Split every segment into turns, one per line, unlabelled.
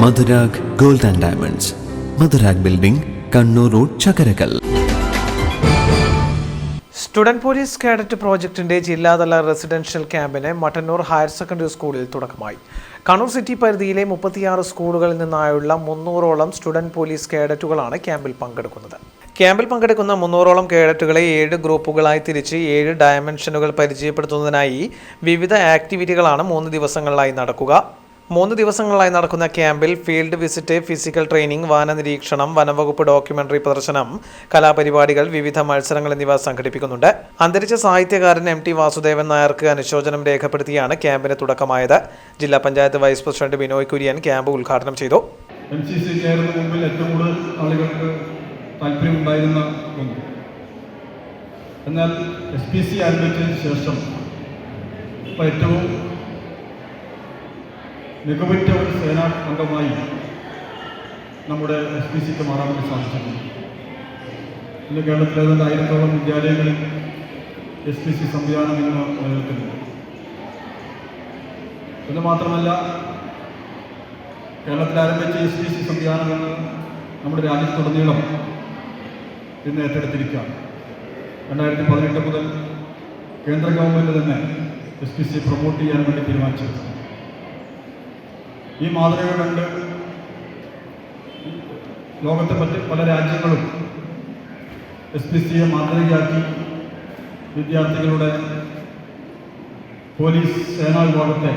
Madhurag gold and diamonds, Madhurag building, Kannur road, Chakkarakal.
Student police cadet പ്രോജക്ടിന്റെ ജില്ലാതല residential ക്യാമ്പിന് മട്ടന്നൂർ ഹയർ സെക്കൻഡറി സ്കൂളിൽ തുടക്കമായി. കണ്ണൂർ സിറ്റി പരിധിയിലെ 36 സ്കൂളുകളിൽ നിന്നായുള്ള 300ഓളം സ്റ്റുഡന്റ് പോലീസ് കേഡറ്റുകളാണ് ക്യാമ്പിൽ പങ്കെടുക്കുന്നത്. ക്യാമ്പിൽ പങ്കെടുക്കുന്ന 300ഓളം കേഡറ്റുകളെ 7 ഗ്രൂപ്പുകളായി തിരിച്ച് 7 ഡയമെൻഷനുകൾ പരിചയപ്പെടുത്തുന്നതിനായി വിവിധ ആക്ടിവിറ്റികളാണ് 3 ദിവസങ്ങളിലായി നടക്കുക. 3 ദിവസങ്ങളിലായി നടക്കുന്ന ക്യാമ്പിൽ ഫീൽഡ് വിസിറ്റ്, ഫിസിക്കൽ ട്രെയിനിംഗ്, വാഹന നിരീക്ഷണം, വനംവകുപ്പ് ഡോക്യുമെന്ററി പ്രദർശനം, കലാപരിപാടികൾ, വിവിധ മത്സരങ്ങൾ എന്നിവ സംഘടിപ്പിക്കുന്നുണ്ട്. അന്തരിച്ച സാഹിത്യകാരൻ MT വാസുദേവൻ നായർക്ക് അനുശോചനം രേഖപ്പെടുത്തിയാണ് ക്യാമ്പിന് തുടക്കമായത്. ജില്ലാ panchayat vice president Binoy Kurian camp ഉദ്ഘാടനം ചെയ്തു.
എന്നാൽ SPC ആരംഭിച്ചതിന് ശേഷം ഏറ്റവും മികവുറ്റ ഒരു സേനാ അംഗമായി നമ്മുടെ SPCക്ക് മാറാൻ വേണ്ടി സാധിച്ചിട്ടുണ്ട്. ഇന്ന് കേരളത്തിലെ 1000ഓളം വിദ്യാലയങ്ങളിൽ SPC സംവിധാനം ഇന്ന് നിലനിൽക്കുന്നുണ്ട്. എന്ന് മാത്രമല്ല, കേരളത്തിൽ ആരംഭിച്ച SPC സംവിധാനം എന്ന് നമ്മുടെ രാജ്യത്തുടനീളം ഇന്ന് ഏറ്റെടുത്തിരിക്കുകയാണ്. 2018 മുതൽ കേന്ദ്ര ഗവൺമെൻറ് തന്നെ SPC പ്രൊമോട്ട് ചെയ്യാൻ വേണ്ടി തീരുമാനിച്ചിട്ടുണ്ട്. ഈ മാതൃക കണ്ട് ലോകത്തെ മറ്റ് പല രാജ്യങ്ങളും SPCയെ മാതൃകയാക്കി വിദ്യാർത്ഥികളുടെ പോലീസ് സേനാ വിഭാഗത്തെ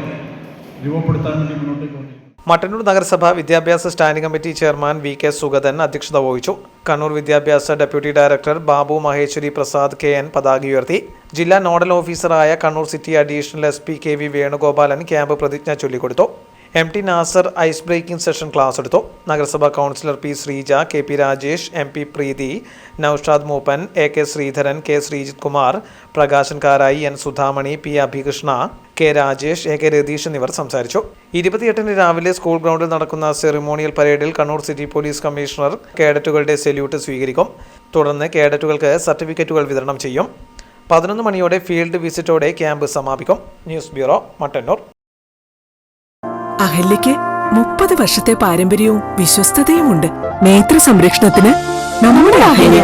രൂപപ്പെടുത്താൻ വേണ്ടി മുന്നോട്ടേക്ക് വന്നു.
മട്ടന്നൂർ നഗരസഭ വിദ്യാഭ്യാസ standing committee chairman VK Sugathan അധ്യക്ഷത വഹിച്ചു. കണ്ണൂർ വിദ്യാഭ്യാസ deputy director Babu Maheswari Prasad KN പതാക ഉയർത്തി. ജില്ലാ നോഡൽ ഓഫീസറായ Kannur city additional SP KV Venugopalan camp പ്രതിജ്ഞ ചൊല്ലിക്കൊടുത്തു. MT Nasar ice breaking session class എടുത്തു. നഗരസഭാ councillor P Sreeja, KP Rajesh, MP Preethi, Noushad Mooppan, AK Sreedharan, K Sreejith Kumar, Prakashan Karayi, N Sudhamani, P Abhikrishna, K Rajesh, AK Ratheesh എന്നിവർ സംസാരിച്ചു. 28-ന് രാവിലെ സ്കൂൾ ഗ്രൗണ്ടിൽ നടക്കുന്ന സെറിമോണിയൽ പരേഡിൽ കണ്ണൂർ സിറ്റി പോലീസ് കമ്മീഷണർ കേഡറ്റുകളുടെ സല്യൂട്ട് സ്വീകരിക്കും. തുടർന്ന് കേഡറ്റുകൾക്ക് സർട്ടിഫിക്കറ്റുകൾ വിതരണം ചെയ്യും. 11 മണിയോടെ ഫീൽഡ് വിസിറ്റോടെ ക്യാമ്പ് സമാപിക്കും. News bureau, Mattannur.
അഹല്യയ്ക്ക് 30 വർഷത്തെ പാരമ്പര്യവും വിശ്വസ്തതയുമുണ്ട്. നേത്ര സംരക്ഷണത്തിന് നമ്മുടെ അഹല്യ.